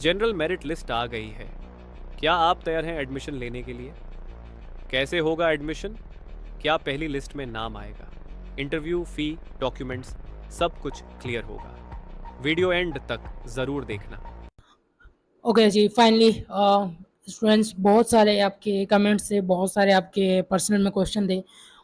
General merit list आ गई है। क्या आप तैयार हैं एडमिशन लेने के लिए? कैसे होगा एडमिशन? क्या पहली लिस्ट में नाम आएगा? इंटरव्यू, फी, डॉक्यूमेंट्स, सब कुछ क्लियर होगा। वीडियो एंड तक ज़रूर देखना। ओके जी, फाइनली स्टूडेंट्स बहुत सारे आपके कमेंट्स थे, बहुत सारे आपके पर्सनल में क्वेश्चन थे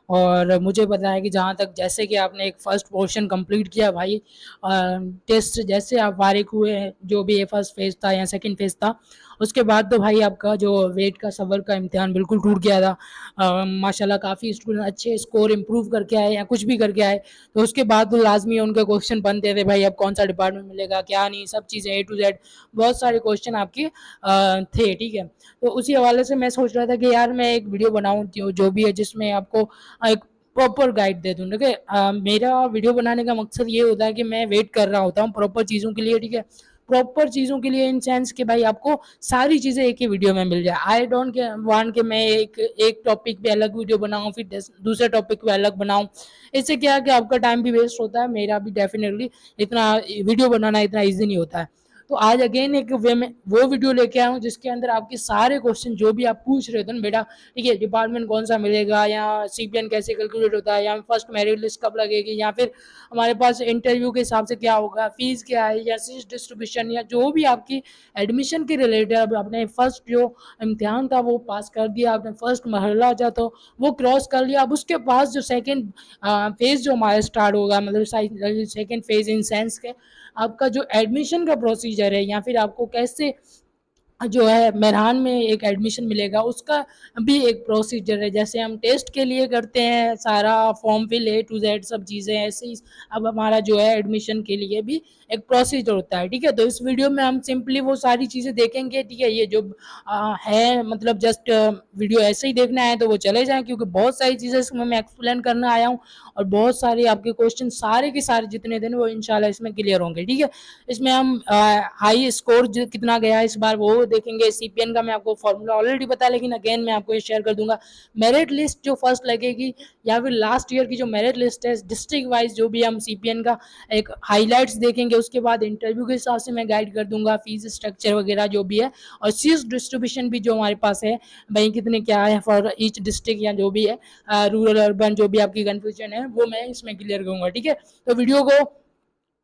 और मुझे पता है कि जहाँ तक जैसे कि आपने एक फ़र्स्ट पोर्शन कंप्लीट किया भाई, टेस्ट जैसे आप फारिग हुए, जो भी ये फर्स्ट फेज़ था या सेकंड फेज़ था, उसके बाद तो भाई आपका जो वेट का सबर का इम्तिहान बिल्कुल टूट गया था। माशाल्लाह काफ़ी स्टूडेंट अच्छे स्कोर इम्प्रूव करके आए या कुछ भी करके आए, तो उसके बाद तो लाजमी उनके क्वेश्चन बनते थे भाई अब कौन सा डिपार्टमेंट मिलेगा क्या नहीं, सब चीज़ें ए टू जेड बहुत सारे क्वेश्चन आपके थे, ठीक है। तो उसी हवाले से मैं सोच रहा था कि यार मैं एक वीडियो बनाऊँ जो भी है जिसमें आपको एक प्रॉपर गाइड दे दूँ, ठीक है। मेरा वीडियो बनाने का मकसद ये होता है कि मैं वेट कर रहा होता हूँ प्रॉपर चीज़ों के लिए, ठीक है। प्रॉपर चीज़ों के लिए इन सेंस कि भाई आपको सारी चीज़ें एक ही वीडियो में मिल जाए। आई डोंट वांट कि मैं एक टॉपिक पे अलग वीडियो बनाऊँ, फिर दूसरे टॉपिक पे अलग बनाऊँ। इससे क्या है कि आपका टाइम भी वेस्ट होता है, मेरा भी डेफिनेटली इतना वीडियो बनाना इतना ईजी नहीं होता है। तो आज अगेन एक वे में वो वीडियो लेके आया हूँ जिसके अंदर आपके सारे क्वेश्चन जो भी आप पूछ रहे थे ना बेटा, ठीक है, डिपार्टमेंट कौन सा मिलेगा या सीपीएन कैसे कैलकुलेट होता है या फर्स्ट मेरिट लिस्ट कब लगेगी या फिर हमारे पास इंटरव्यू के हिसाब से क्या होगा, फीस क्या है या सीट डिस्ट्रीब्यूशन या जो भी आपकी एडमिशन के रिलेटेड। अब आपने फर्स्ट जो इम्तिहान था वो पास कर दिया, आपने फर्स्ट मरहला जा तो वो क्रॉस कर लिया। अब उसके पास जो सेकेंड फेज जो हमारा स्टार्ट होगा, मतलब सेकेंड फेज इन सेंस के आपका जो एडमिशन का प्रोसीजर है या फिर आपको कैसे जो है मेहरान में एक एडमिशन मिलेगा उसका भी एक प्रोसीजर है। जैसे हम टेस्ट के लिए करते हैं सारा form fill A to Z सब चीज़ें, ऐसे ही अब हमारा जो है एडमिशन के लिए भी एक प्रोसीजर होता है, ठीक है। तो इस वीडियो में हम सिंपली वो सारी चीज़ें देखेंगे, ठीक है। ये जो है मतलब जस्ट वीडियो ऐसे ही देखना है तो वो चले जाएं, क्योंकि बहुत सारी चीज़ें इसमें मैं एक्सप्लेन करना आया हूँ और बहुत सारे आपके क्वेश्चन सारे के सारे जितने थे वो इंशाल्लाह इसमें क्लियर होंगे, ठीक है। इसमें हम हाई स्कोर कितना गया इस बार वो देखेंगे। सीपीएन का मैं आपको फॉर्मूला ऑलरेडी पता है, लेकिन अगेन मैं आपको ये शेयर कर दूंगा। मेरिट लिस्ट जो फर्स्ट लगेगी या फिर लास्ट ईयर की जो मेरिट लिस्ट है डिस्ट्रिक्ट वाइज जो भी हम सीपीएन का एक हाईलाइट्स देखेंगे, उसके बाद इंटरव्यू के हिसाब से मैं गाइड कर दूंगा फीस स्ट्रक्चर वगैरह जो भी है, और सीट डिस्ट्रीब्यूशन भी जो हमारे पास है भाई कितने क्या है फॉर ईच डिस्ट्रिक्ट या जो भी है रूरल अर्बन जो भी आपकी कन्फ्यूजन है वो मैं इसमें क्लियर करूंगा, ठीक है। तो वीडियो को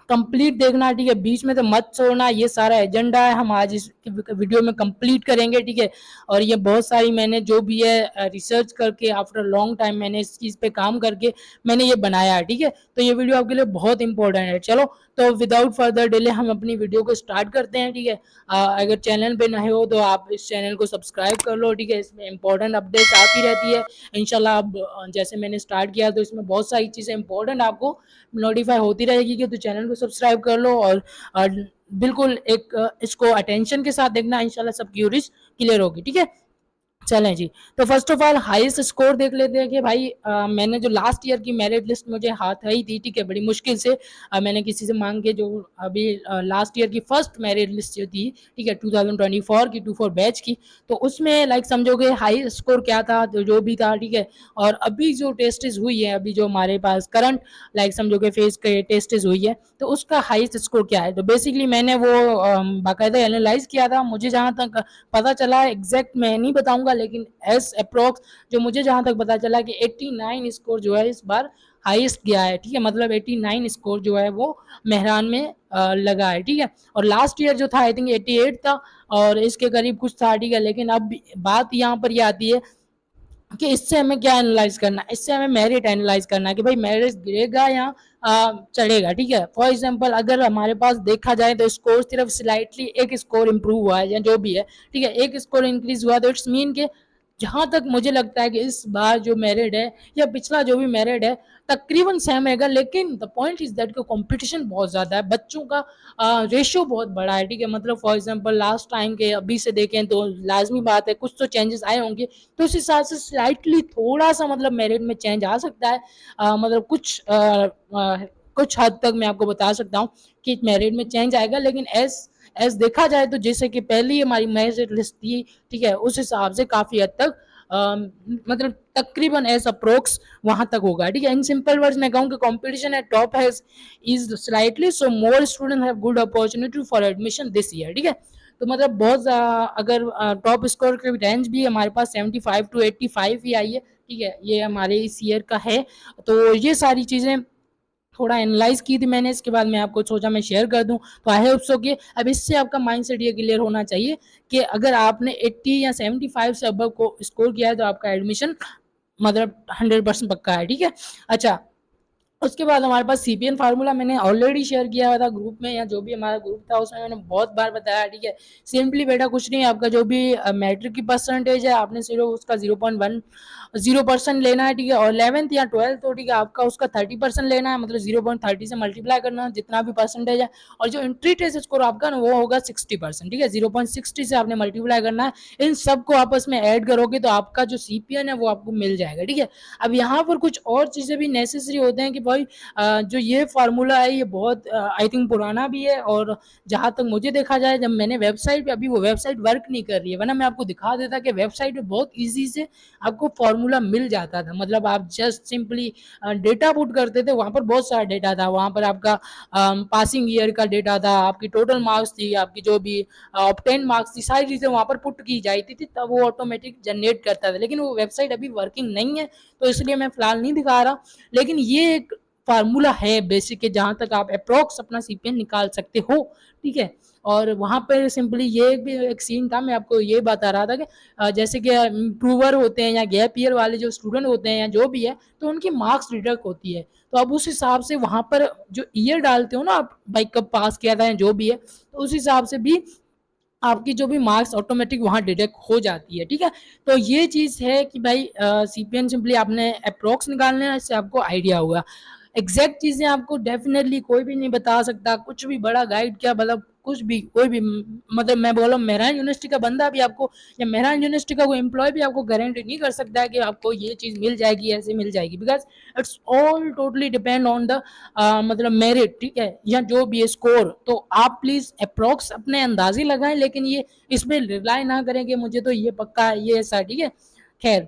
कंप्लीट देखना, ठीक है, बीच में तो मत छोड़ना। ये सारा एजेंडा है हम आज इस वीडियो में कंप्लीट करेंगे, ठीक है। और ये बहुत सारी मैंने जो भी है रिसर्च करके आफ्टर लॉन्ग टाइम मैंने इस चीज़ पे काम करके मैंने ये बनाया है, ठीक है। तो ये वीडियो आपके लिए बहुत इंपॉर्टेंट है। चलो तो विदाउट फर्दर डिले हम अपनी वीडियो को स्टार्ट करते हैं, ठीक है। अगर चैनल पे नए हो तो आप इस चैनल को सब्सक्राइब कर लो, ठीक है। इसमें इंपॉर्टेंट अपडेट्स आती रहती है इंशाल्लाह। अब जैसे मैंने स्टार्ट किया तो इसमें बहुत सारी चीज़ें इंपॉर्टेंट आपको नोटिफाई होती रहेगी कि तो चैनल को सब्सक्राइब कर लो और बिल्कुल एक इसको अटेंशन के साथ देखना, इंशाल्लाह सब क्यूरीज क्लियर होगी, ठीक है। चलें जी। तो first of all highest score देख लेते हैं कि भाई मैंने जो लास्ट ईयर की मेरिट लिस्ट मुझे हाथ आई थी, ठीक है, बड़ी मुश्किल से मैंने किसी से मांग के जो अभी लास्ट ईयर की फर्स्ट मेरिट लिस्ट जो थी, ठीक है, 2024 की 24 बैच की, तो उसमें लाइक समझोगे हाई स्कोर क्या था तो जो भी था, ठीक है। और अभी जो टेस्टेज हुई है, अभी जो हमारे पास करंट लाइक समझोगे फेज के टेस्टेज हुई है, तो उसका हाईएस्ट स्कोर क्या है। तो बेसिकली मैंने वो बाकायदा एनालाइज किया था। मुझे जहाँ तक पता चला, एग्जैक्ट मैं नहीं बताऊंगा लेकिन एस अप्रोक्स जो मुझे जहां तक पता चला कि 89 स्कोर जो है इस बार हाईएस्ट गया है, ठीक है। मतलब 89 स्कोर जो है वो मेहरान में लगा है, ठीक है। और लास्ट ईयर जो था आई थिंक 88 था और इसके करीब कुछ था, ठीक है। लेकिन अब बात यहाँ पर ये आती है कि इससे हमें क्या एनालाइज करना है, इससे हमें मेरिट एनालाइज करना है कि भाई मेरिट गिरेगा या चढ़ेगा, ठीक है। फॉर एग्जांपल अगर हमारे पास देखा जाए तो स्कोर सिर्फ स्लाइटली एक स्कोर इंप्रूव हुआ है या जो भी है, ठीक है, एक स्कोर इंक्रीज हुआ, तो इट्स मीन के जहां तक मुझे लगता है कि इस बार जो मेरिट है या पिछला जो भी मेरिट है तकरीबन सेम रहेगा। लेकिन the point is that competition बहुत ज्यादा है, बच्चों का रेशियो बहुत बड़ा है, ठीक है। मतलब फॉर एग्जांपल लास्ट टाइम के अभी से देखें तो लाजमी बात है कुछ तो चेंजेस आए होंगे, तो उस हिसाब से स्लाइटली थोड़ा सा मतलब मेरिट में चेंज आ सकता है। मतलब कुछ हद तक मैं आपको बता सकता हूँ कि मेरिट में चेंज आएगा, लेकिन एज देखा जाए तो जैसे कि पहली हमारी मेरिट लिस्ट थी, ठीक है, उस हिसाब से काफी हद तक मतलब तकरीबन एज अप्रोक्स वहां तक होगा, ठीक है। इन सिंपल वर्ड्स में कहूँ कि competition eight top has is slightly so more student have good opportunity for admission this year, ठीक है। तो मतलब बहुत अगर टॉप स्कोर की रेंज भी हमारे पास 75 टू 85 ही आई है, ठीक है, ये हमारे इस ईयर का है। तो ये सारी चीज़ें थोड़ा एनालाइज की थी मैंने, इसके बाद मैं आपको सोचा मैं शेयर कर दूं। तो आई होप सो कि अब इससे आपका माइंडसेट ये क्लियर होना चाहिए कि अगर आपने 80 या 75 से अबव को स्कोर किया है तो आपका एडमिशन मतलब 100% पक्का है, ठीक है। अच्छा, उसके बाद हमारे पास सीपीएन फार्मूला मैंने ऑलरेडी शेयर किया हुआ था ग्रुप में, या जो भी हमारा ग्रुप था उसमें मैंने बहुत बार बताया, ठीक है। सिंपली बेटा कुछ नहीं, आपका जो भी मैट्रिक की परसेंटेज है आपने सिर्फ उसका 0.10% लेना है, ठीक है। और 11th या 12th तो ठीक है आपका उसका 30% लेना है, मतलब 0.30 से मल्टीप्लाई करना है जितना भी परसेंटेज है। और जो एंट्री टेस्ट स्कोर आपका ना वो होगा 60%, ठीक है। 0.60 से आपने मल्टीप्लाई करना है, इन सबको आपस में ऐड करोगे तो आपका जो सीपीएन है वो आपको मिल जाएगा, ठीक है। अब यहाँ पर कुछ और चीज़ें भी नेसेसरी होते हैं कि भाई जो ये फार्मूला है ये बहुत आई थिंक पुराना भी है, और जहाँ तक मुझे देखा जाए जब मैंने वेबसाइट पे, अभी वो वेबसाइट वर्क नहीं कर रही है, वरना मैं आपको दिखा देता कि वेबसाइट पे बहुत ईजी से आपको फार्मूला मिल जाता था। मतलब आप जस्ट सिंपली डेटा पुट करते थे, वहाँ पर बहुत सारा डेटा था, वहाँ पर आपका पासिंग ईयर का डेटा था, आपकी टोटल मार्क्स थी, आपकी जो भी ऑब्टेन मार्क्स थी, सारी चीज़ें वहाँ पर पुट की जाती थी, तब वो ऑटोमेटिक जनरेट करता था। लेकिन वो वेबसाइट अभी वर्किंग नहीं है तो इसलिए मैं फिलहाल नहीं दिखा रहा। लेकिन ये एक फार्मूला है बेसिक है जहां तक आप अप्रोक्स अपना सीपीएन निकाल सकते हो, ठीक है। और वहां पर सिंपली ये भी एक सीन था, मैं आपको ये बता रहा था कि जैसे कि इम्प्रूवर होते हैं या गैप ईयर वाले जो स्टूडेंट होते हैं या जो भी है, तो उनकी मार्क्स डिडक्ट होती है। तो अब उस हिसाब से वहां पर जो ईयर डालते हो ना आप, भाई कब पास किया था या जो भी है, तो उस हिसाब से भी आपकी जो भी मार्क्स ऑटोमेटिक वहाँ डिडक्ट हो जाती है, ठीक है। तो ये चीज़ है कि भाई सीपीएन सिंपली आपने अप्रोक्स निकालना है, इससे आपको आइडिया होगा। एग्जैक्ट चीज़ें आपको डेफिनेटली कोई भी नहीं बता सकता, कुछ भी बड़ा गाइड क्या, मतलब कुछ भी कोई भी, मतलब मैं बोला मेहरान यूनिवर्सिटी का बंदा भी आपको या मेहरान यूनिवर्सिटी का कोई एम्प्लॉय भी आपको गारंटी नहीं कर सकता है कि आपको ये चीज़ मिल जाएगी, ऐसे मिल जाएगी, because it's all totally depend on the मतलब मेरिट, ठीक है, या जो भी है स्कोर। तो आप प्लीज़ अप्रोक्स अपने अंदाजे लगाएं, लेकिन ये इस पर रिलाई ना करें कि मुझे तो ये पक्का है ये ऐसा, ठीक है। खैर,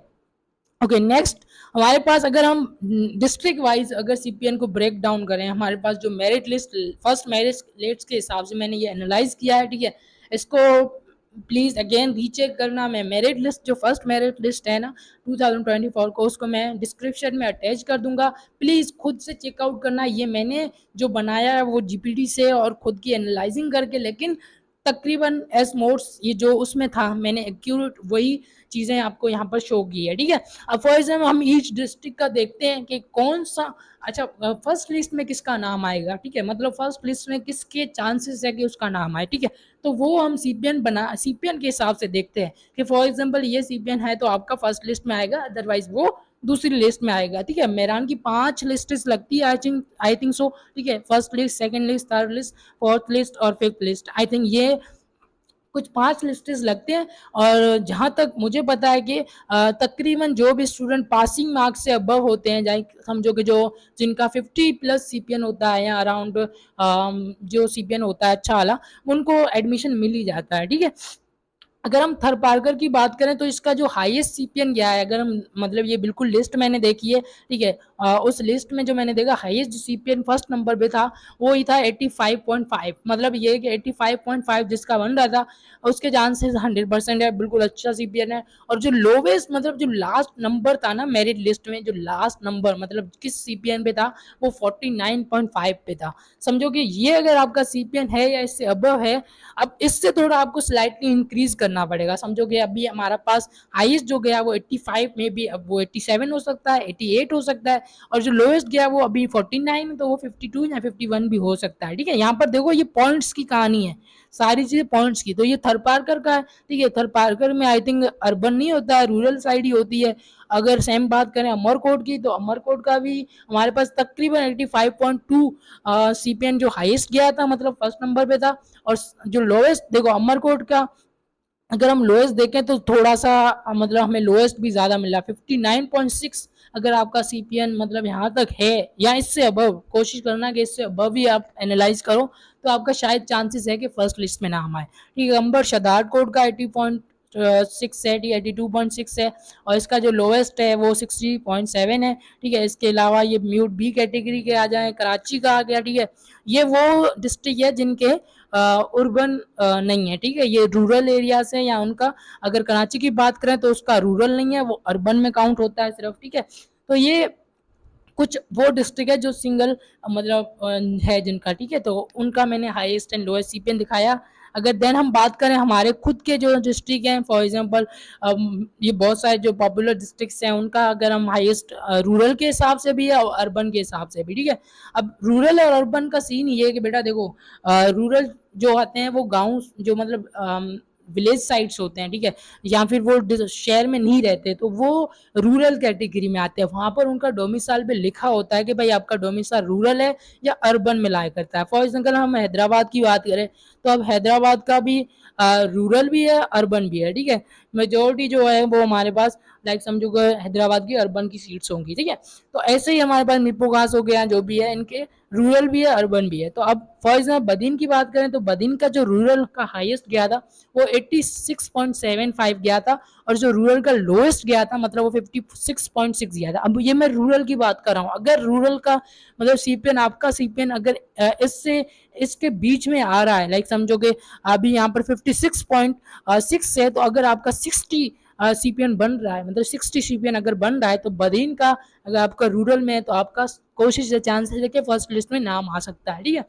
ओके नेक्स्ट, हमारे पास अगर हम डिस्ट्रिक्ट वाइज अगर सीपीएन को ब्रेक डाउन करें, हमारे पास जो merit list first merit list के हिसाब से मैंने ये एनालाइज किया है, ठीक है। इसको प्लीज अगेन रीचेक करना। मैं मेरिट लिस्ट जो फर्स्ट मेरिट लिस्ट है ना 2024 को, उसको मैं डिस्क्रिप्शन में अटैच कर दूंगा, प्लीज खुद से चेकआउट करना। ये मैंने जो बनाया है वो जीपीटी से और खुद की एनालाइजिंग करके, लेकिन तकरीबन एस मोड्स ये जो उसमें था मैंने एक्यूरेट वही चीज़ें आपको यहाँ पर शो की है, ठीक है। अब फॉर एग्जाम्पल हम ईच डिस्ट्रिक्ट का देखते हैं कि कौन सा, अच्छा फर्स्ट लिस्ट में किसका नाम आएगा, ठीक है, मतलब फर्स्ट लिस्ट में किसके चांसेस है कि उसका नाम आए, ठीक है। तो वो हम सीपीएन के हिसाब से देखते हैं कि फॉर एग्जाम्पल ये सीपीएन है तो आपका फर्स्ट लिस्ट में आएगा, अदरवाइज वो दूसरी लिस्ट में आएगा, ठीक है। मेरान की 5 लिस्टें लगती है आई थिंक सो, ठीक है। First list, second list, third list, fourth list और फिफ्थ लिस्ट, आई थिंक ये कुछ 5 लिस्टेस लगते हैं। और जहाँ तक मुझे पता है कि तकरीबन जो भी स्टूडेंट पासिंग मार्क्स से अबव होते हैं, जाए समझो कि जो जिनका 50 प्लस सीपीएन होता है या अराउंड जो सीपीएन होता है अच्छा वाला, उनको एडमिशन मिल ही जाता है, ठीक है। अगर हम थर पारकर की बात करें तो इसका जो हाईएस्ट सीपीएन गया है, अगर हम मतलब ये बिल्कुल लिस्ट मैंने देखी है, ठीक है, उस लिस्ट में जो मैंने देखा हाईएस्ट जो सीपीएन फर्स्ट नंबर पे था वो ही था 85.5, मतलब ये कि 85.5 जिसका बन रहा था उसके चांसेस 100% है, बिल्कुल अच्छा सीपीएन है। और जो लोवेस्ट मतलब जो लास्ट नंबर था ना मेरिट लिस्ट में, जो लास्ट नंबर मतलब किस सीपीएन पे था वो 49.5 पे था। समझो कि ये अगर आपका सीपीएन है या इससे अबव है, अब इससे थोड़ा आपको स्लाइटली इंक्रीज करना पड़ेगा। समझो कि अभी हमारा पास हाईएस्ट जो गया वो 85 में भी, अब वो 87 हो सकता है, 88 हो सकता है, और जो लोएस्ट गया वो अभी 49 तो वो 52 या 51 भी हो सकता है, ठीक है। यहाँ पर देखो ये पॉइंट्स की कहानी है, सारी चीजें पॉइंट्स की। तो ये थर पारकर का है, ठीक है। थर पारकर में आई थिंक अर्बन नहीं होता है, रूरल साइड ही होती है। अगर सेम बात करें अमरकोट की, तो अमरकोट का भी हमारे पास तकरीबन 85.2 सीपीएन जो हाईएस्ट गया था, मतलब फर्स्ट नंबर पे था। और जो लोएस्ट देखो अमरकोट का, अगर हम लोएस्ट देखें तो थोड़ा सा मतलब हमें लोएस्ट भी ज्यादा मिला 59.6। अगर आपका सीपीएन मतलब यहाँ तक है या इससे अबव, कोशिश करना कि इससे अबव ही आप एनालाइज करो, तो आपका शायद चांसेस है कि फर्स्ट लिस्ट में नाम आए, ठीक है। अंबर शदाद कोड का 80.6 है, 82.6 है, और इसका जो लोएस्ट है वो 60.7 है, ठीक है। इसके अलावा ये म्यूट बी कैटेगरी के आ जाए, कराची का आ गया, ठीक है। ये वो डिस्ट्रिक्ट है जिनके अर्बन नहीं है, ठीक है, ये रूरल एरियाज है, या उनका अगर कराची की बात करें तो उसका रूरल नहीं है, वो अर्बन में काउंट होता है सिर्फ, ठीक है। तो ये कुछ वो डिस्ट्रिक्ट है जो सिंगल मतलब है जिनका, ठीक है, तो उनका मैंने हाईएस्ट एंड लोएस्ट सीपीएन दिखाया। अगर देन हम बात करें हमारे खुद के जो डिस्ट्रिक्ट हैं, फॉर एग्जांपल ये बहुत सारे जो पॉपुलर डिस्ट्रिक्ट्स हैं उनका अगर हम हाईएस्ट रूरल के हिसाब से भी है और अर्बन के हिसाब से भी, ठीक है। अब रूरल और अर्बन का सीन ये है कि बेटा देखो, रूरल जो आते हैं वो गाँव जो मतलब विलेज साइड्स होते हैं, ठीक है, या फिर वो शहर में नहीं रहते तो वो रूरल कैटेगरी में आते हैं। वहां पर उनका डोमिसाइल पे लिखा होता है कि भाई आपका डोमिसाइल रूरल है या अर्बन में लाया करता है। फॉर एग्जाम्पल हम हैदराबाद की बात करें तो अब हैदराबाद का भी रूरल भी है, अर्बन भी है, ठीक है। मेजोरिटी जो है वो हमारे पास लाइक समझो कि हैदराबाद की अर्बन की सीट्स होंगी, ठीक है। तो ऐसे ही हमारे पास मिरपुर घास हो गया, जो भी है इनके रूरल भी है, अर्बन भी है। तो अब फॉर एग्जाम्पल बदिन की बात करें तो बदिन का जो रूरल का हाईएस्ट गया था वो 86.75 गया था, और जो रूरल का लोएस्ट गया था मतलब वो 56.6 गया था। अब ये मैं रूरल की बात कर रहा हूँ। अगर रूरल का मतलब सीपीएन, आपका सीपीएन अगर इससे इसके बीच में आ रहा है, लाइक समझो कि अभी यहाँ पर 56.6 है, तो अगर आपका 60 सीपीएन बन रहा है, मतलब 60 सीपीएन अगर बन रहा है, तो बदीन का अगर आपका रूरल में है तो आपका कोशिश है, चांसेस है कि फर्स्ट लिस्ट में नाम आ सकता है, ठीक है।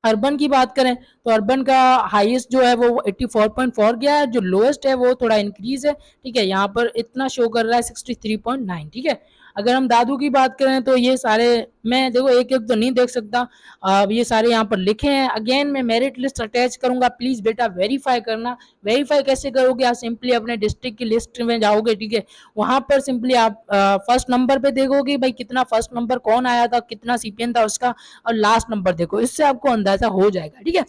अर्बन की बात करें तो अर्बन का हाईएस्ट जो है वो 84.4 गया है, जो लोएस्ट है वो थोड़ा इंक्रीज है, ठीक है, यहाँ पर इतना शो कर रहा है 63.9, ठीक है। अगर हम दादू की बात करें तो ये सारे, मैं देखो एक एक तो नहीं देख सकता, ये सारे यहाँ पर लिखे हैं। अगेन मैं मेरिट लिस्ट अटैच करूंगा, प्लीज बेटा वेरीफाई करना। वेरीफाई कैसे करोगे, आप सिंपली अपने डिस्ट्रिक्ट की लिस्ट में जाओगे, ठीक है, वहां पर सिंपली आप फर्स्ट नंबर पे देखोगे भाई कितना फर्स्ट नंबर कौन आया था, कितना सीपीएन था उसका, और लास्ट नंबर देखो, इससे आपको अंदाजा हो जाएगा, ठीक है।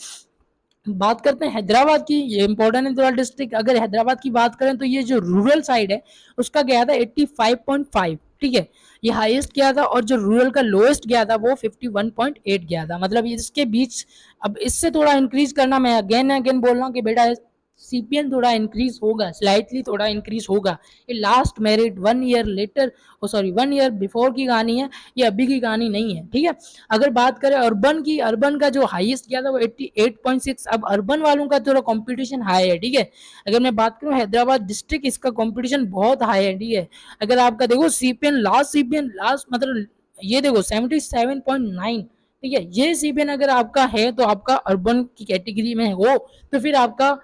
बात करते हैं हैदराबाद की, ये इंपॉर्टेंट है थोड़ा डिस्ट्रिक्ट। अगर हैदराबाद की बात करें तो ये जो रूरल साइड है उसका गया था 85.5, ठीक है, ये हाईएस्ट गया था, और जो रूरल का लोएस्ट गया था वो 51.8 गया था, मतलब इसके बीच। अब इससे थोड़ा इंक्रीज करना, मैं अगेन अगेन बोल रहा हूँ कि बेटा सीपीएन थोड़ा इंक्रीज होगा, स्लाइटली थोड़ा इंक्रीज होगा। ये लास्ट मेरिट 1 ईयर लेटर, ओ सॉरी 1 ईयर बिफोर की कहानी है, ये अभी की कहानी नहीं है, ठीक है। अगर बात करें अर्बन की, अर्बन का जो हाईएस्ट गया था वो 88.6। अब अर्बन वालों का थोड़ा कंपटीशन हाई है, ठीक है। अगर मैं बात करूं हैदराबाद डिस्ट्रिक्ट, इसका कंपटीशन बहुत हाई है, ठीक है। अगर आपका देखो सीपीएन लास्ट मतलब ये देखो 77.9, ठीक है, ये सीपीएन अगर आपका है तो आपका अर्बन की कैटेगरी में हो, तो फिर आपका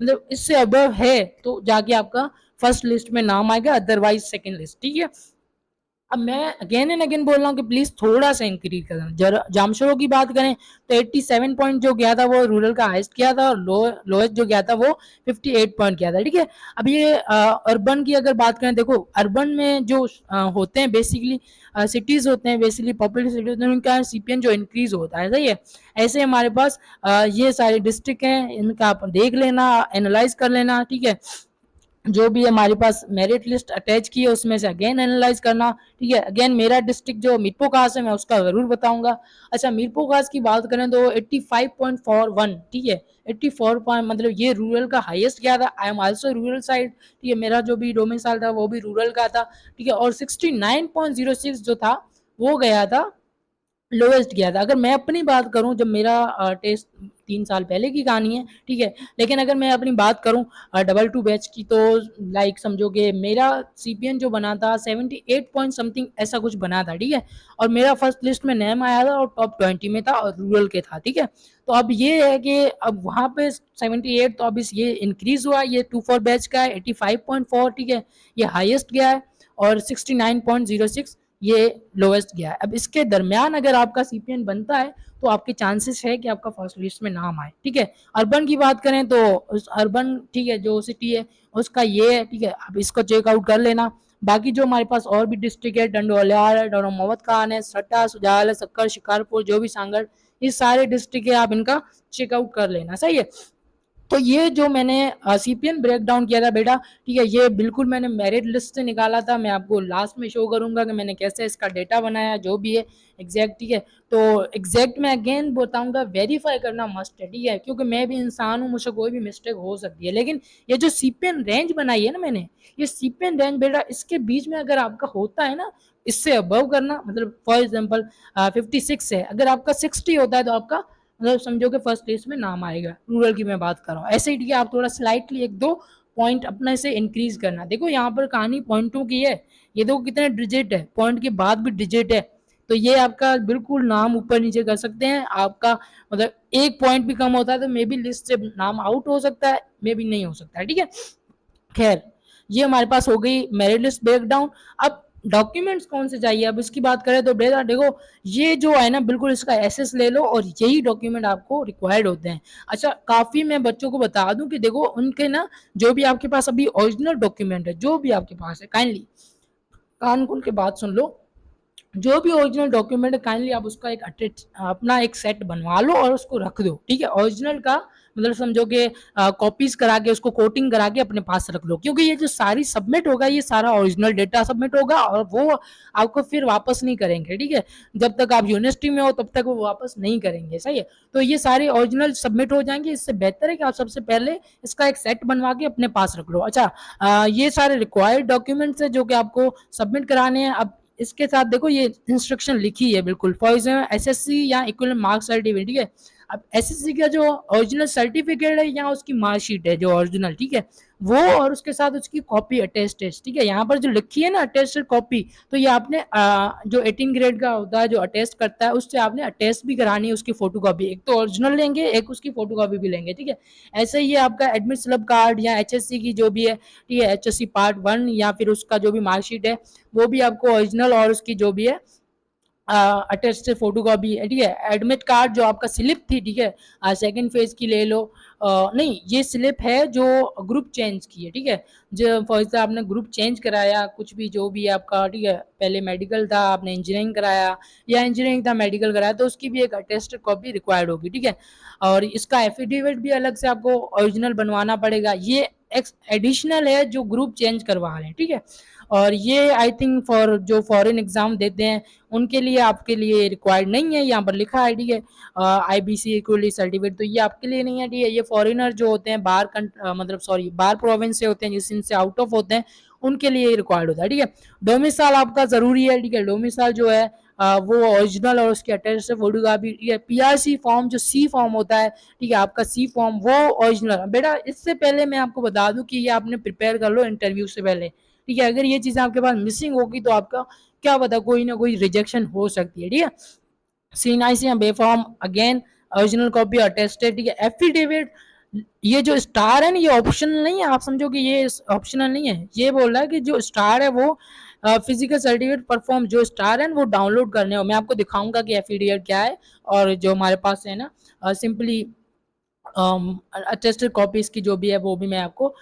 मतलब इससे अबव है तो जाके आपका फर्स्ट लिस्ट में नाम आएगा, अदरवाइज सेकंड लिस्ट, ठीक है। अब मैं अगेन एंड अगेन बोल रहा हूँ कि प्लीज थोड़ा सा इंक्रीज करना। जामशोरों की बात करें तो 87 पॉइंट जो गया था वो रूरल का हाईएस्ट गया था, और लोएस्ट जो गया था वो 58 पॉइंट गया था, ठीक है। अब ये अर्बन की अगर बात करें, देखो अर्बन में जो होते हैं बेसिकली सिटीज होते हैं, बेसिकली पॉपुलर सिटीज होते हैं, उनका सीपीएन जो इंक्रीज होता है, सही है। ऐसे हमारे पास ये सारे डिस्ट्रिक्ट हैं, इनका आप देख लेना, एनालाइज कर लेना, ठीक है। जो भी हमारे पास मेरिट लिस्ट अटैच की है उसमें से अगेन एनालाइज करना, ठीक है। अगेन मेरा डिस्ट्रिक्ट जो मीरपुर खास है मैं उसका जरूर बताऊंगा। अच्छा, मीरपुर खास की बात करें तो 85.41, ठीक है, 84 पॉइंट मतलब ये रूरल का हाईएस्ट गया था। I am also rural side, ठीक है, मेरा जो भी डोमिसाइल था वो भी रूरल का था, ठीक है। और 69.06 जो था वो गया था, लोवेस्ट गया था। अगर मैं अपनी बात करूं, जब मेरा टेस्ट 3 साल पहले की कहानी है, ठीक है, लेकिन अगर मैं अपनी बात करूं डबल टू बैच की तो लाइक समझो कि मेरा सीपीएन जो बना था 78 पॉइंट समथिंग ऐसा कुछ बना था, ठीक है। और मेरा फर्स्ट लिस्ट में नेम आया था और टॉप 20 में था और रूरल के था, ठीक है। तो अब ये है कि अब वहाँ पे 78, तो अब इस ये इंक्रीज हुआ, ये 24 बैच का है 85.4, ठीक है, ये हाईएस्ट गया है, और 69.06 ये लोएस्ट गया है। अब इसके दरमियान अगर आपका सीपीएन बनता है तो आपके चांसेस है कि आपका फर्स्ट लिस्ट में नाम आए, ठीक है। अर्बन की बात करें तो उस अर्बन, ठीक है, जो सिटी है उसका ये है, ठीक है, आप इसको चेकआउट कर लेना। बाकी जो हमारे पास और भी डिस्ट्रिक्ट है, डंडोलियाल है, डोनो मोहम्मद खान है, सट्टा, सुजाल है, सक्कर, शिकारपुर, जो भी सांगड़, ये सारे डिस्ट्रिक्ट है, आप इनका चेकआउट कर लेना, सही है। तो ये जो मैंने सीपीएन ब्रेक डाउन किया था बेटा, ठीक है, ये बिल्कुल मैंने मेरिट लिस्ट से निकाला था। मैं आपको लास्ट में शो करूंगा कि मैंने कैसे इसका डेटा बनाया, जो भी है एग्जैक्ट, ठीक है। तो एग्जैक्ट मैं अगेन बताऊंगा, वेरीफाई करना मस्ट है, ठीक है, क्योंकि मैं भी इंसान हूँ, मुझसे कोई भी मिस्टेक हो सकती है। लेकिन ये जो सीपीएन रेंज बनाई है ना मैंने, ये सीपीएन रेंज बेटा इसके बीच में अगर आपका होता है ना, इससे अबव करना, मतलब फॉर एग्जाम्पल 56 है, अगर आपका 60 होता है तो आपका मतलब समझो कि फर्स्ट लिस्ट में नाम आएगा, रूरल की मैं बात कर रहा हूँ। ऐसे ही ठीक है, आप थोड़ा स्लाइटली 1-2 पॉइंट अपने से इंक्रीज करना। देखो यहाँ पर कहानी पॉइंटों की है, ये देखो कितने डिजिट है, पॉइंट के बाद भी डिजिट है, तो ये आपका बिल्कुल नाम ऊपर नीचे कर सकते हैं। आपका मतलब एक पॉइंट भी कम होता है तो मे बी लिस्ट से नाम आउट हो सकता है, मे बी नहीं हो सकता है, ठीक है। खैर, ये हमारे पास हो गई मेरिट लिस्ट ब्रेकडाउन। अब डॉक्यूमेंट्स कौन से चाहिए, अब इसकी बात करें तो बेटा देखो, ये जो है ना बिल्कुल इसका एसेस ले लो और यही डॉक्यूमेंट आपको रिक्वायर्ड होते हैं। अच्छा, काफ़ी मैं बच्चों को बता दूं कि देखो उनके ना जो भी आपके पास अभी ओरिजिनल डॉक्यूमेंट है, जो भी आपके पास है, काइंडली कान खोल के बात सुन लो, जो भी ओरिजिनल डॉक्यूमेंट है काइंडली आप उसका एक अपना एक सेट बनवा लो और उसको रख दो, ठीक है। ओरिजिनल का मतलब समझो कि कॉपीज करा के उसको कोटिंग करा के अपने पास रख लो, क्योंकि ये जो सारी सबमिट होगा ये सारा ओरिजिनल डेटा सबमिट होगा और वो आपको फिर वापस नहीं करेंगे, ठीक है। जब तक आप यूनिवर्सिटी में हो तब तक वो वापस नहीं करेंगे, सही है। तो ये सारे ओरिजिनल सबमिट हो जाएंगे, इससे बेहतर है कि आप सबसे पहले इसका एक सेट बनवा के अपने पास रख लो। अच्छा, ये सारे रिक्वायर्ड डॉक्यूमेंट्स है जो कि आपको सबमिट कराने हैं। अब इसके साथ देखो ये इंस्ट्रक्शन लिखी है बिल्कुल, फॉर एग्जाम्पल एसएससी या इक्विवेलेंट मार्क्स सर्टिफिकेट, ठीक है। अब एसएससी का जो ओरिजिनल सर्टिफिकेट है या उसकी मार्कशीट है जो ओरिजिनल, ठीक है, वो और उसके साथ उसकी कॉपी अटेस्टेड, ठीक है। यहाँ पर जो लिखी है ना अटेस्टेड कॉपी, तो ये आपने जो 18 ग्रेड का होता है जो अटेस्ट करता है उससे आपने अटेस्ट भी करानी है उसकी फोटो कॉपी, एक तो ओरिजिनल लेंगे एक उसकी फोटो कॉपी भी लेंगे, ठीक है। ऐसे ही आपका एडमिट स्लिप कार्ड या एचएससी की जो भी है, ठीक है, एचएससी पार्ट 1 या फिर उसका जो भी मार्कशीट है वो भी आपको ओरिजिनल और उसकी जो भी है अटेस्टेड फोटो कॉपी है, ठीक है। एडमिट कार्ड जो आपका स्लिप थी, ठीक है, सेकंड फेज की ले लो। नहीं, ये स्लिप है जो ग्रुप चेंज की है, ठीक है। जो फॉर एग्जाम्पल आपने ग्रुप चेंज कराया कुछ भी जो भी आपका, ठीक है, पहले मेडिकल था आपने इंजीनियरिंग कराया या इंजीनियरिंग था मेडिकल कराया, तो उसकी भी एक अटेस्टेड कॉपी रिक्वायर्ड होगी, ठीक है। और इसका एफिडेविट भी अलग से आपको ओरिजिनल बनवाना पड़ेगा, ये एडिशनल है जो ग्रुप चेंज करवा रहे हैं, ठीक है। और ये आई थिंक फॉर जो फॉरेन एग्जाम देते हैं उनके लिए, आपके लिए रिक्वायर्ड नहीं है, यहाँ पर लिखा है, ठीक है। आईबीसी इक्वली सर्टिफिकेट, तो ये आपके लिए नहीं है, ठीक है। ये फॉरेनर जो होते हैं बाहर मतलब सॉरी बाहर प्रोविंस से होते हैं, जिस इनसे आउट ऑफ होते हैं, उनके लिए रिक्वायर्ड होता है, ठीक है। डोमिसाइल आपका जरूरी है, ठीक है। डोमिसाइल जो है वो ओरिजिनल और उसकी अटेस्ट फोटोकॉपी, ठीक है। पीआरसी फॉर्म जो सी फॉर्म होता है, ठीक है, आपका सी फॉर्म वो ओरिजिनल। बेटा इससे पहले मैं आपको बता दूं कि ये आपने प्रिपेयर कर लो इंटरव्यू से पहले, ठीक है। अगर ये चीज़ें आपके पास मिसिंग होगी तो आपका क्या पता कोई ना कोई रिजेक्शन हो सकती है, ठीक है। C9 या B-form again original copy attested, ठीक है। एफिडेविट, ये जो स्टार है ना ये ऑप्शनल नहीं है, आप समझो कि ये ऑप्शनल नहीं है, ये बोल रहा है कि जो स्टार है वो फिजिकल सर्टिफिकेट परफॉर्म जो स्टार है वो डाउनलोड करने हो। मैं आपको दिखाऊंगा कि एफिडेविट क्या है, और जो हमारे पास है ना सिंपली अटेस्टेड कॉपीज की जो भी है वो भी मैं आपको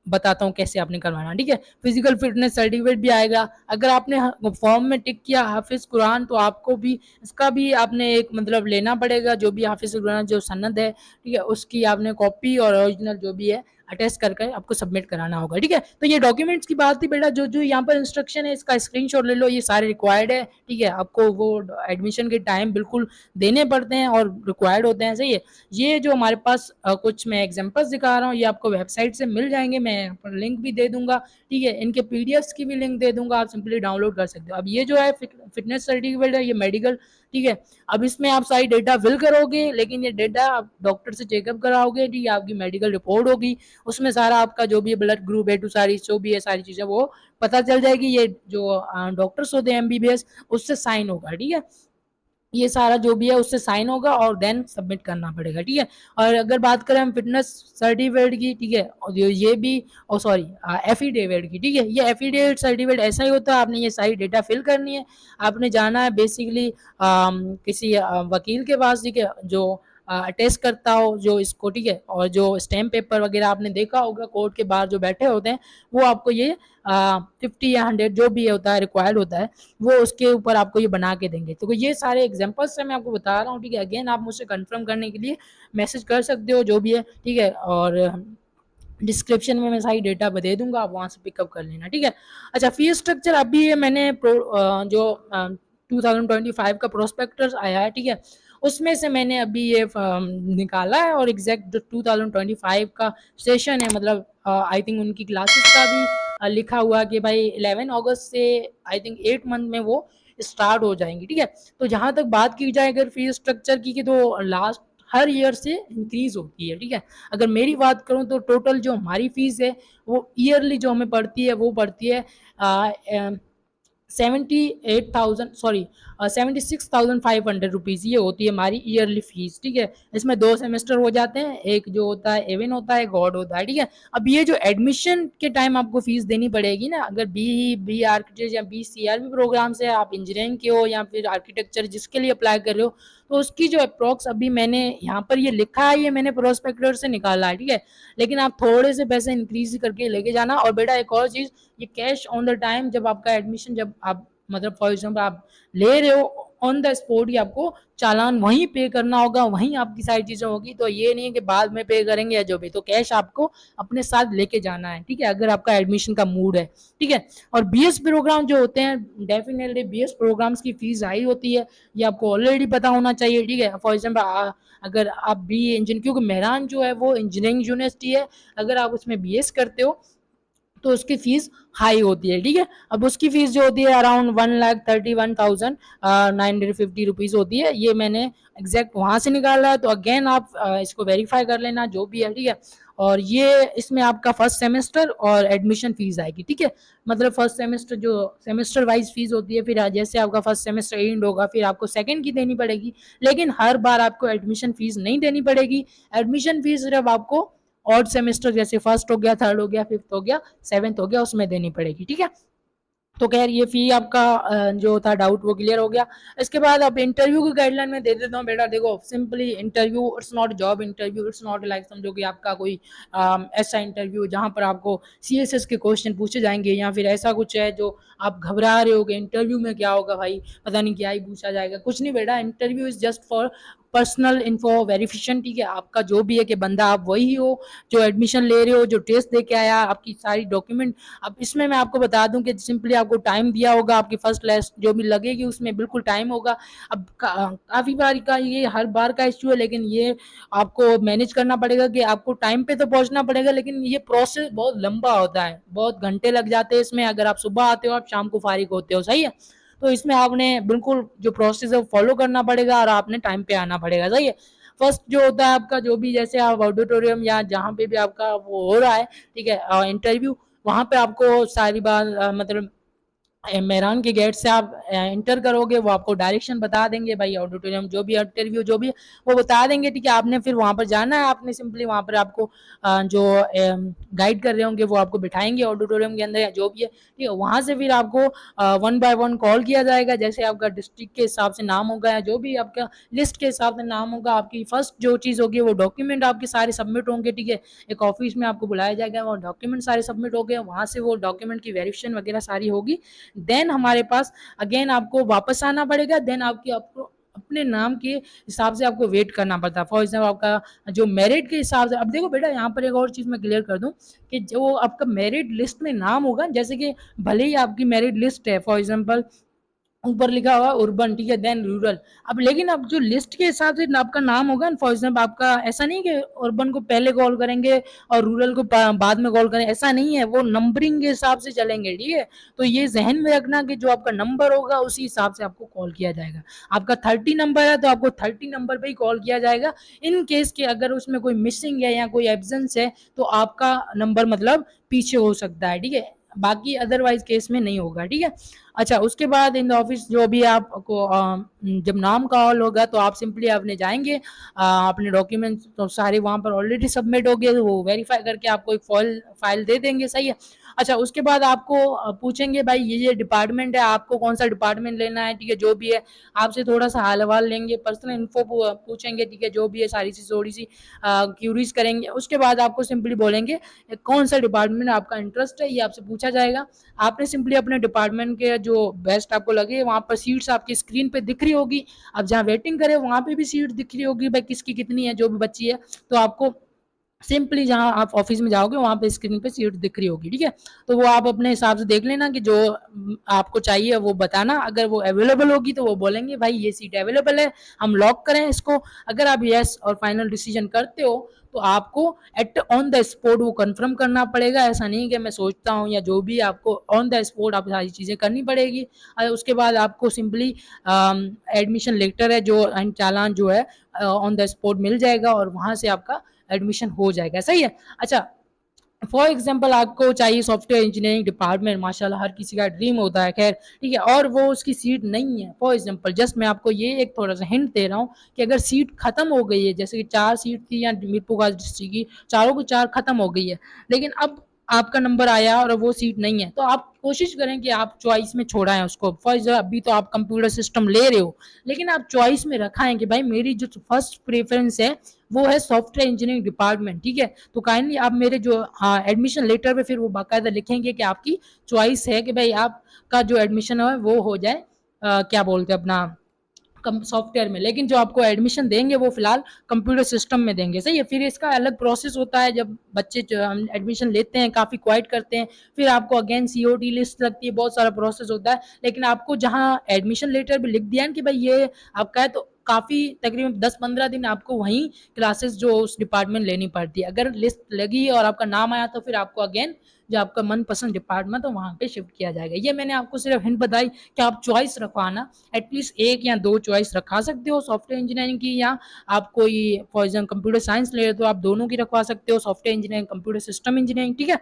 बताता हूँ कैसे आपने करवाना, ठीक है। फिजिकल फिटनेस सर्टिफिकेट भी आएगा, अगर आपने फॉर्म में टिक किया हाफिज कुरान तो आपको भी इसका भी आपने एक मतलब लेना पड़ेगा, जो भी हाफिज कुरान जो सनद है, ठीक है, उसकी आपने कॉपी और ओरिजिनल जो भी है अटेस्ट करके आपको सबमिट कराना होगा, ठीक है। तो ये डॉक्यूमेंट्स की बात थी बेटा, जो जो यहाँ पर इंस्ट्रक्शन है इसका स्क्रीनशॉट ले लो, ये सारे रिक्वायर्ड है, ठीक है। आपको वो एडमिशन के टाइम बिल्कुल देने पड़ते हैं और रिक्वायर्ड होते हैं, सही है। ये जो हमारे पास कुछ मैं एग्जांपल्स दिखा रहा हूँ ये आपको वेबसाइट से मिल जाएंगे, मैं यहाँ पर लिंक भी दे दूंगा, ठीक है। इनके पीडीएफ्स की भी लिंक दे दूंगा, आप सिंपली डाउनलोड कर सकते हो। अब ये जो है फिटनेस सर्टिफिकेट है, ये मेडिकल, ठीक है। अब इसमें आप सारी डेटा फिल करोगे, लेकिन ये डेटा आप डॉक्टर से चेकअप कराओगे, ठीक है, आपकी मेडिकल रिपोर्ट होगी, उसमें सारा आपका जो भी ब्लड ग्रुप है टू सारी जो भी है सारी चीज़ें वो पता चल जाएगी। ये जो डॉक्टर्स होते हैं एमबीबीएस उससे साइन होगा, ठीक है। ये सारा जो भी है उससे साइन होगा और देन सबमिट करना पड़ेगा, ठीक है। और अगर बात करें हम फिटनेस सर्टिफिकेट की, ठीक है, और ये भी और सॉरी एफिडेविट की, ठीक है, ये एफिडेविट सर्टिफिकेट ऐसा ही होता है, आपने ये सारी डेटा फिल करनी है, आपने जाना है बेसिकली किसी वकील के पास, ठीक है, जो अटेस्ट करता हो जो इसको, ठीक है। और जो स्टैम्प पेपर वगैरह आपने देखा होगा कोर्ट के बाहर जो बैठे होते हैं वो आपको ये 50 या 100 जो भी होता है रिक्वायर्ड होता है वो उसके ऊपर आपको ये बना के देंगे। तो ये सारे एग्जांपल्स से मैं आपको बता रहा हूँ, ठीक है। अगेन आप मुझसे कंफर्म करने के लिए मैसेज कर सकते हो जो भी है, ठीक है। और डिस्क्रिप्शन में मैं सारी डेटा दे दूंगा, आप वहाँ से पिकअप कर लेना, ठीक है। अच्छा, फीस स्ट्रक्चर अभी ये मैंने जो 2025 का प्रोस्पेक्टस आया है, ठीक है, उसमें से मैंने अभी ये निकाला है और एग्जैक्ट जो 2025 का सेशन है मतलब आई थिंक उनकी क्लासेस का भी लिखा हुआ कि भाई 11 अगस्त से आई थिंक 8 मंथ में वो स्टार्ट हो जाएंगी, ठीक है। तो जहाँ तक बात की जाए अगर फीस स्ट्रक्चर की तो लास्ट हर ईयर से इंक्रीज होती है, ठीक है। अगर मेरी बात करूँ तो टोटल जो हमारी फीस है वो ईयरली जो हमें पड़ती है वो पड़ती है 78,000 सॉरी 76,500 रुपीज़ ये होती है हमारी ईयरली फीस, ठीक है। इसमें 2 सेमेस्टर हो जाते हैं, एक जो होता है एवन होता है, गॉड होता है, ठीक है। अब ये जो एडमिशन के टाइम आपको फीस देनी पड़ेगी ना, अगर बी आर्किटेक्ट या बी CRB प्रोग्राम से आप इंजीनियरिंग के हो या फिर आर्किटेक्चर जिसके लिए अप्लाई कर रहे हो, तो उसकी जो अप्रॉक्स अभी मैंने यहाँ पर ये लिखा है, ये मैंने प्रोस्पेक्टर से निकाला है, ठीक है। लेकिन आप थोड़े से पैसे इंक्रीज करके लेके जाना। और बेटा एक और चीज़, ये कैश ऑन द टाइम जब आपका एडमिशन जब आप मतलब फॉर एग्जाम्पल आप ले रहे हो ऑन द स्पॉट ही आपको चालान वहीं पे करना होगा, वहीं आपकी सारी चीज़ें होगी। तो ये नहीं है कि बाद में पे करेंगे या जो भी, तो कैश आपको अपने साथ लेके जाना है, ठीक है, अगर आपका एडमिशन का मूड है, ठीक है। और BS प्रोग्राम जो होते हैं डेफिनेटली BS प्रोग्राम्स की फीस हाई होती है, ये आपको ऑलरेडी पता होना चाहिए, ठीक है। फॉर एग्जाम्पल अगर आप बी इंजीनियरिंग, क्योंकि मेहरान जो है वो इंजीनियरिंग यूनिवर्सिटी है, अगर आप उसमें BS करते हो तो उसकी फीस हाई होती है, ठीक है। अब उसकी फीस जो होती है अराउंड 1,31,950 होती है, ये मैंने एग्जैक्ट वहां से निकाला है। तो अगेन आप इसको वेरीफाई कर लेना जो भी है, ठीक है। और ये इसमें आपका फर्स्ट सेमेस्टर और एडमिशन फीस आएगी, ठीक है। मतलब फर्स्ट सेमेस्टर जो सेमेस्टर वाइज फीस होती है, फिर जैसे आपका फर्स्ट सेमेस्टर एंड होगा फिर आपको सेकंड की देनी पड़ेगी, लेकिन हर बार आपको एडमिशन फीस नहीं देनी पड़ेगी। एडमिशन फीस सिर्फ आपको ऑड सेमेस्टर जैसे फर्स्ट हो गया, थर्ड हो गया, फिफ्थ हो गया, सेवेंथ हो गया, उसमें देनी पड़ेगी, ठीक है। तो खैर ये फी आपका जो था डाउट वो क्लियर हो गया। इसके बाद अब इंटरव्यू की गाइडलाइन में दे देता हूँ बेटा। देखो simply interview it's not job interview, it's not like समझो कि आपका कोई ऐसा इंटरव्यू जहाँ पर आपको CSS के क्वेश्चन पूछे जाएंगे या फिर ऐसा कुछ है जो आप घबरा रहे हो कि इंटरव्यू में क्या होगा, भाई पता नहीं क्या ही पूछा जाएगा। कुछ नहीं बेटा, interview is just for personal info verification, ठीक है। आपका जो भी है कि बंदा आप वही हो जो एडमिशन ले रहे हो, जो टेस्ट दे के आया, आपकी सारी डॉक्यूमेंट। अब इसमें मैं आपको बता दूं कि सिंपली आपको टाइम दिया होगा, आपकी फर्स्ट लिस्ट जो भी लगेगी उसमें बिल्कुल टाइम होगा। अब काफ़ी बार का ये हर बार का इश्यू है, लेकिन ये आपको मैनेज करना पड़ेगा कि आपको टाइम पे तो पहुंचना पड़ेगा, लेकिन ये प्रोसेस बहुत लंबा होता है, बहुत घंटे लग जाते हैं इसमें। अगर आप सुबह आते हो आप शाम को फारिग होते हो, सही है। तो इसमें आपने बिल्कुल जो प्रोसेस है वो फॉलो करना पड़ेगा और आपने टाइम पे आना पड़ेगा, सही है। फर्स्ट जो होता है आपका जो भी, जैसे आप ऑडिटोरियम या जहाँ पे भी आपका वो हो रहा है, ठीक है, इंटरव्यू, वहाँ पे आपको सारी बात मतलब मेहरान के गेट से आप इंटर करोगे, वो आपको डायरेक्शन बता देंगे, भाई ऑडिटोरियम जो भी इंटरव्यू जो भी वो बता देंगे, ठीक है। आपने फिर वहाँ पर जाना है, आपने सिंपली वहाँ पर आपको जो गाइड कर रहे होंगे वो आपको बिठाएंगे ऑडिटोरियम के अंदर या जो भी है, ठीक है। वहाँ से फिर आपको 1 बाय 1 कॉल किया जाएगा, जैसे आपका डिस्ट्रिक्ट के हिसाब से नाम होगा या जो भी आपका लिस्ट के हिसाब से नाम होगा। आपकी फर्स्ट जो चीज़ होगी वो डॉक्यूमेंट आपके सारे सबमिट होंगे, ठीक है। एक ऑफिस में आपको बुलाया जाएगा, वो डॉक्यूमेंट सारे सबमिट हो गए, वहाँ से वो डॉक्यूमेंट की वेरिफिकेशन वगैरह सारी होगी। देन हमारे पास अगेन आपको वापस आना पड़ेगा। देन आपको अपने नाम के हिसाब से आपको वेट करना पड़ता है। फॉर एग्जाम्पल आपका जो मेरिट के हिसाब से, अब देखो बेटा यहाँ पर एक और चीज़ मैं क्लियर कर दूं कि जो आपका मेरिट लिस्ट में नाम होगा, जैसे कि भले ही आपकी मेरिट लिस्ट है फॉर एग्जाम्पल ऊपर लिखा हुआ अर्बन, ठीक है, देन रूरल, अब लेकिन अब जो लिस्ट के हिसाब से आपका नाम होगा फॉर एग्जाम्पल आपका ऐसा नहीं कि अर्बन को पहले कॉल करेंगे और रूरल को बाद में कॉल करेंगे, ऐसा नहीं है, वो नंबरिंग के हिसाब से चलेंगे, ठीक है। तो ये जहन में रखना कि जो आपका नंबर होगा उसी हिसाब से आपको कॉल किया जाएगा। आपका 30 नंबर है तो आपको 30 नंबर पे ही कॉल किया जाएगा। इन केस के अगर उसमें कोई मिसिंग है या कोई एब्सेंस है तो आपका नंबर मतलब पीछे हो सकता है, ठीक है, बाकी अदरवाइज केस में नहीं होगा, ठीक है। अच्छा, उसके बाद इन ऑफिस जो भी आपको जब नाम कॉल होगा तो आप सिंपली आपने जाएंगे, अपने डॉक्यूमेंट्स तो सारे वहाँ पर ऑलरेडी सबमिट हो गए, वो वेरीफाई करके आपको एक फाइल दे देंगे, सही है। अच्छा, उसके बाद आपको पूछेंगे भाई ये डिपार्टमेंट है, आपको कौन सा डिपार्टमेंट लेना है, ठीक है, जो भी है आपसे थोड़ा सा हाल हवाल लेंगे, पर्सनल इन्फो पूछेंगे, ठीक है, जो भी है सारी चीज़ थोड़ी सी क्यूरीज करेंगे। उसके बाद आपको सिंपली बोलेंगे कौन सा डिपार्टमेंट आपका इंटरेस्ट है, ये आपसे पूछा जाएगा। आपने सिंपली अपने डिपार्टमेंट के जो बेस्ट आपको लगे वहाँ पर सीट्स आपकी स्क्रीन पे दिख रही होगी, आप जहाँ वेटिंग करें वहाँ पे भी सीट दिख रही होगी भाई किसकी कितनी है जो भी बच्ची है, तो आपको सिंपली जहाँ आप ऑफिस में जाओगे वहाँ पे स्क्रीन पे सीट दिख रही होगी, ठीक है। तो वो आप अपने हिसाब से देख लेना कि जो आपको चाहिए वो बताना, अगर वो अवेलेबल होगी तो वो बोलेंगे भाई ये सीट अवेलेबल है, हम लॉक करें इसको। अगर आप यस और फाइनल डिसीजन करते हो तो आपको एट ऑन द स्पॉट वो कंफर्म करना पड़ेगा। ऐसा नहीं कि मैं सोचता हूँ या जो भी, आपको ऑन द स्पॉट आप सारी चीज़ें करनी पड़ेगी। उसके बाद आपको सिंपली एडमिशन लेटर है जो एंड चालान जो है ऑन द स्पॉट मिल जाएगा और वहाँ से आपका एडमिशन हो जाएगा, सही है। अच्छा, फॉर एग्जाम्पल आपको चाहिए सॉफ्टवेयर इंजीनियरिंग डिपार्टमेंट, माशाल्लाह हर किसी का ड्रीम होता है, खैर ठीक है, और वो उसकी सीट नहीं है। फॉर एग्जाम्पल जस्ट मैं आपको ये एक थोड़ा सा हिंट दे रहा हूँ कि अगर सीट खत्म हो गई है, जैसे कि 4 सीट थी या मीरपुर डिस्ट्रिक्ट की, चारों की 4 खत्म हो गई है, लेकिन अब आपका नंबर आया और वो सीट नहीं है, तो आप कोशिश करें कि आप चॉइस में छोड़ा है उसको। फॉर एग्जाम्पल अभी तो आप कंप्यूटर सिस्टम ले रहे हो, लेकिन आप चॉइस में रखा है कि भाई मेरी जो फर्स्ट प्रेफरेंस है वो है सॉफ्टवेयर इंजीनियरिंग डिपार्टमेंट, ठीक है। तो काइंडली आप मेरे जो एडमिशन लेटर पे फिर वो बाकायदा लिखेंगे कि आपकी चॉइस है कि भाई आपका जो एडमिशन है वो हो जाए क्या बोलते हैं अपना सॉफ्टवेयर में, लेकिन जो आपको एडमिशन देंगे वो फिलहाल कंप्यूटर सिस्टम में देंगे, सही है। फिर इसका अलग प्रोसेस होता है, जब बच्चे जो एडमिशन लेते हैं काफ़ी क्वाइट करते हैं, फिर आपको अगेन सीओटी लिस्ट लगती है, बहुत सारा प्रोसेस होता है। लेकिन आपको जहाँ एडमिशन लेटर भी लिख दिया है कि भाई ये आपका है, तो काफ़ी तकरीबन 10-15 दिन आपको वहीं क्लासेस जो उस डिपार्टमेंट लेनी पड़ती है। अगर लिस्ट लगी और आपका नाम आया तो फिर आपको अगेन जो आपका मनपसंद डिपार्टमेंट है वहाँ पे शिफ्ट किया जाएगा। ये मैंने आपको सिर्फ हिंट बताई कि आप चॉइस रखवाना, एटलीस्ट एक या दो चॉइस रखा सकते हो सॉफ्टवेयर इंजीनियरिंग की, या आप कोई फॉर एग्जाम्पल कंप्यूटर साइंस ले रहे हो तो आप दोनों की रखवा सकते हो, software engineering computer system engineering, ठीक है।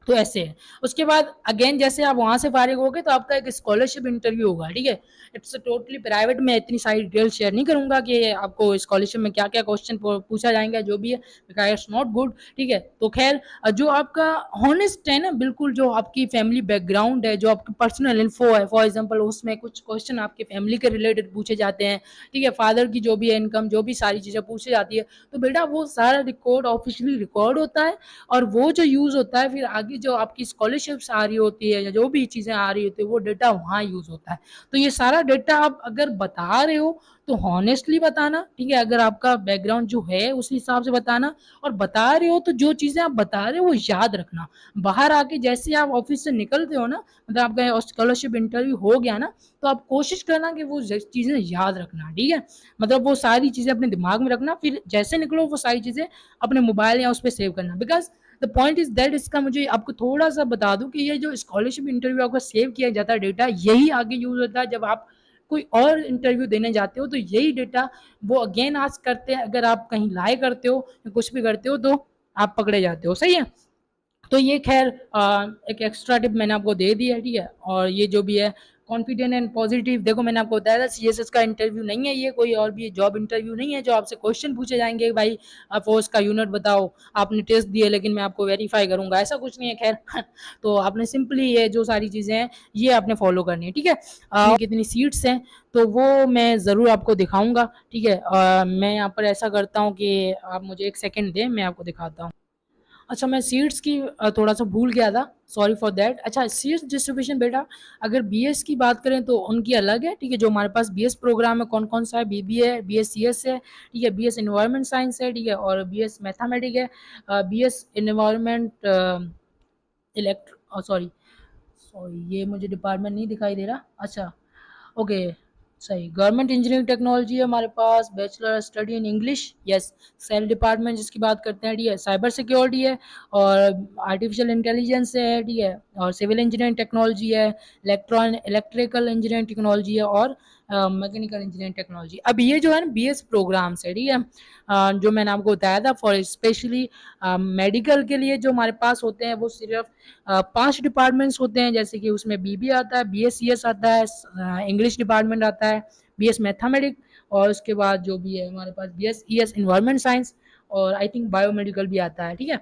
तो ऐसे है। उसके बाद अगेन जैसे आप वहां से फारिग हो गए तो आपका एक स्कॉलरशिप इंटरव्यू होगा, ठीक है। इट्स टोटली प्राइवेट, मैं इतनी सारी डिटेल शेयर नहीं करूंगा कि आपको स्कॉलरशिप में क्या क्या क्वेश्चन पूछा जाएंगे, जो भी है बिकॉज इट्स नॉट गुड, ठीक है। तो खैर जो आपका हॉनेस्ट है ना, बिल्कुल जो आपकी फैमिली बैकग्राउंड है, जो आपकी पर्सनल इन्फो है, फॉर एग्जाम्पल उसमें कुछ क्वेश्चन आपके फैमिली के रिलेटेड पूछे जाते हैं, ठीक है, फादर की जो भी है इनकम, जो भी सारी चीज़ें पूछी जाती है, तो बेटा वो सारा रिकॉर्ड ऑफिशियली रिकॉर्ड होता है, और वो जो यूज़ होता है फिर आगे जो आपकी स्कॉलरशिप्स आ रही होती है या जो भी चीज़ें आ रही होती है वो डेटा वहाँ यूज़ होता है। तो ये सारा डेटा आप अगर बता रहे हो तो हॉनेस्टली बताना, ठीक है। अगर आपका बैकग्राउंड जो है उस हिसाब से बताना, और बता रहे हो तो जो चीज़ें आप बता रहे हो वो याद रखना। बाहर आके जैसे आप ऑफिस से निकलते हो ना, मतलब आपका स्कॉलरशिप इंटरव्यू हो गया ना, तो आप कोशिश करना कि वो चीज़ें याद रखना, ठीक है। मतलब वो सारी चीज़ें अपने दिमाग में रखना, फिर जैसे निकलो वो सारी चीज़ें अपने मोबाइल या उस पर सेव करना। Because the point is that, इसका मुझे आपको थोड़ा सा बता दूं कि ये जो स्कॉलरशिप इंटरव्यू आपका सेव किया जाता है डेटा, यही आगे यूज होता है जब आप कोई और इंटरव्यू देने जाते हो, तो यही डेटा वो अगेन आज करते हैं। अगर आप कहीं लाई करते हो या कुछ भी करते हो तो आप पकड़े जाते हो, सही है। तो ये खैर एक एक्स्ट्रा टिप मैंने आपको दे दी है, ठीक है। और ये जो भी है कॉन्फिडेंट एंड पॉजिटिव, देखो मैंने आपको बताया था सीएसएस का इंटरव्यू नहीं है ये, कोई और भी जॉब इंटरव्यू नहीं है जो आपसे क्वेश्चन पूछे जाएंगे भाई आप फोर्स का यूनिट बताओ, आपने टेस्ट दिए लेकिन मैं आपको वेरीफाई करूंगा, ऐसा कुछ नहीं है खैर। तो आपने सिंपली ये जो सारी चीज़ें हैं ये आपने फॉलो करनी है, ठीक है। कितनी सीट्स हैं तो वो मैं ज़रूर आपको दिखाऊंगा, ठीक है। मैं यहाँ पर ऐसा करता हूँ कि आप मुझे एक सेकेंड दें, मैं आपको दिखाता हूँ। अच्छा, मैं सीट्स की थोड़ा सा भूल गया था, सॉरी फॉर दैट। अच्छा, सीट्स डिस्ट्रीब्यूशन बेटा, अगर बीएस की बात करें तो उनकी अलग है, ठीक है। जो हमारे पास बीएस प्रोग्राम है कौन कौन सा है, बीबीए है, बीएससीएस है, ठीक है, बीएस इन्वायरमेंट साइंस है, ठीक है, और बीएस मैथमेटिक्स है, बीएस इन्वायरमेंट इलेक्ट्र सॉरी सॉरी ये मुझे डिपार्टमेंट नहीं दिखाई दे रहा। अच्छा, ओके, सही, गवर्नमेंट इंजीनियरिंग टेक्नोलॉजी है हमारे पास, bachelor study in English, yes. Cell department जिसकी बात करते हैं, ठीक है, साइबर सिक्योरिटी है, और आर्टिफिशियल इंटेलिजेंस है, ठीक है, और सिविल इंजीनियरिंग टेक्नोलॉजी है, इलेक्ट्रिकल इंजीनियरिंग टेक्नोलॉजी है, और मैकेनिकल इंजीनियरिंग टेक्नोलॉजी। अब ये जो है ना बीएस प्रोग्राम्स है, ठीक है। जो मैंने आपको बताया था फॉर स्पेशली मेडिकल के लिए जो हमारे पास होते हैं वो सिर्फ 5 डिपार्टमेंट्स होते हैं, जैसे कि उसमें बीबी आता है, बीएससीएस आता है, इंग्लिश डिपार्टमेंट आता है, बीएस मैथमेटिक्स, और उसके बाद जो भी है हमारे पास बीएसईएस इन्वायरमेंट साइंस, और आई थिंक बायोमेडिकल भी आता है, ठीक है।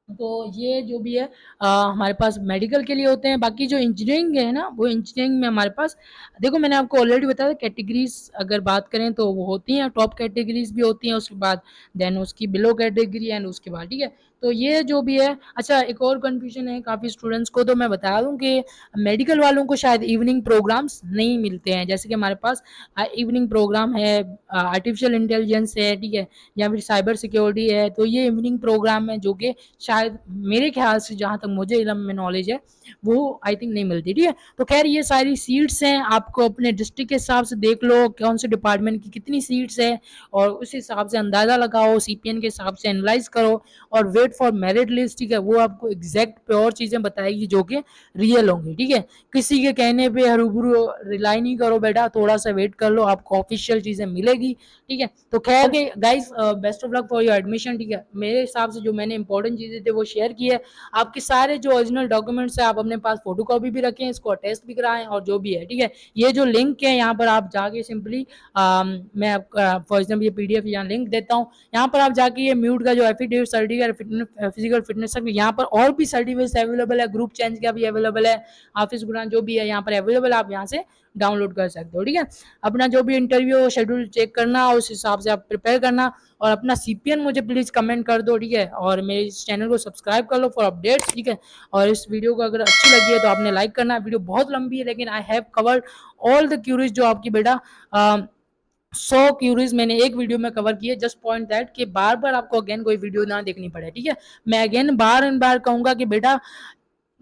तो ये जो भी है हमारे पास मेडिकल के लिए होते हैं। बाकी जो इंजीनियरिंग है ना, वो इंजीनियरिंग में हमारे पास देखो मैंने आपको ऑलरेडी बताया कैटेगरीज अगर बात करें तो वो होती हैं, टॉप कैटेगरीज भी होती हैं, उसके बाद देन उसकी बिलो कैटेगरी एंड उसके बाद, ठीक है। तो ये जो भी है, अच्छा एक और कन्फ्यूजन है काफ़ी स्टूडेंट्स को, तो मैं बता दूं कि मेडिकल वालों को शायद इवनिंग प्रोग्राम्स नहीं मिलते हैं। जैसे कि हमारे पास इवनिंग प्रोग्राम है, आर्टिफिशियल इंटेलिजेंस है, ठीक है, या फिर साइबर सिक्योरिटी है, तो ये इवनिंग प्रोग्राम है जो कि शायद मेरे ख्याल से जहाँ तक मुझे इल्म में नॉलेज है वो आई थिंक नहीं मिलती, ठीक है। तो खैर ये सारी सीट्स हैं, आपको अपने डिस्ट्रिक्ट के हिसाब से देख लो कौन से डिपार्टमेंट की कितनी सीट्स है और उस हिसाब से अंदाज़ा लगाओ, सीपीएन के हिसाब से एनालाइज करो और वेट फॉर मेरिट लिस्ट, ठीक है। वो आपको एग्जैक्ट प्योर चीज़ें बताएगी जो कि रियल होंगी, ठीक है। किसी के कहने पे हरूबरू रिलाई नहीं करो बेटा, थोड़ा सा वेट कर लो, आपको ऑफिशियल चीज़ें मिलेगी, ठीक है। तो खैर okay guys, best of luck for your admission, ठीक है। मेरे हिसाब से जो मैंने इंपॉर्टेंट चीज़ें थे वो शेयर की है। आपके सारे जो ओरिजिनल डॉक्यूमेंट्स है आप अपने पास फोटो कॉपी भी रखें, इसको अटेस्ट भी कराएं और जो भी है, ठीक है। ये जो लिंक है यहाँ पर आप जाके सिंपली मैं फॉर एग्जाम्पल ये पीडीएफ यहाँ लिंक देता हूँ, यहाँ पर आप जाके ये म्यूट का जो एफिडेविट सर्टिफिकेट फिजिकल फिटनेस यहाँ पर और भी सर्टिफिकेट अवेलेबल है, ग्रुप चेंज का भी अवेलेबल है, ऑफिस ग्रांट जो भी है यहाँ पर अवेलेबल, आप यहाँ से डाउनलोड कर सकते हो, ठीक है। अपना जो भी इंटरव्यू शेड्यूल चेक करना उस हिसाब से आप प्रिपेयर करना और अपना सीपीएन मुझे प्लीज कमेंट कर दो, ठीक है। और मेरे इस चैनल को सब्सक्राइब कर लो फॉर अपडेट्स, ठीक है। और इस वीडियो को अगर अच्छी लगी है तो आपने लाइक करना। वीडियो बहुत लंबी है लेकिन I have covered all the queries जो आपकी बेटा 100 क्यूरीज मैंने एक वीडियो में कवर की है। जस्ट पॉइंट दैट कि बार बार आपको अगेन कोई वीडियो ना देखनी पड़े, ठीक है। मैं अगेन बार एंड बार कहूंगा कि बेटा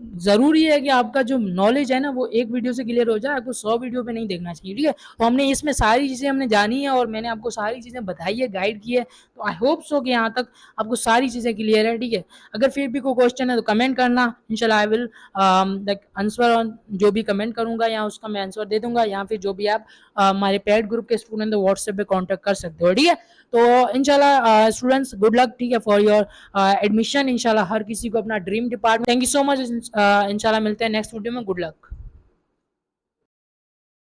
जरूरी है कि आपका जो नॉलेज है ना वो एक वीडियो से क्लियर हो जाए, आपको 100 वीडियो पे नहीं देखना चाहिए, ठीक है। तो हमने इसमें सारी चीजें हमने जानी है और मैंने आपको सारी चीजें बताई है, गाइड की है। तो आई होप सो कि यहाँ तक आपको सारी चीजें क्लियर है, ठीक है। अगर फिर भी कोई क्वेश्चन है तो कमेंट करना, इंशाल्लाह I will like answer on जो भी कमेंट करूंगा या उसका मैं आंसर दे दूंगा, या फिर जो भी आप हमारे पेड ग्रुप के स्टूडेंट तो व्हाट्सएप पे कॉन्टेक्ट कर सकते हो, ठीक है। तो इंशाल्लाह स्टूडेंट्स गुड लक, ठीक है, फॉर योर एडमिशन। इंशाल्लाह हर किसी को अपना dream department. Thank you so much. इंशाल्लाह मिलते हैं नेक्स्ट वीडियो में। Good luck.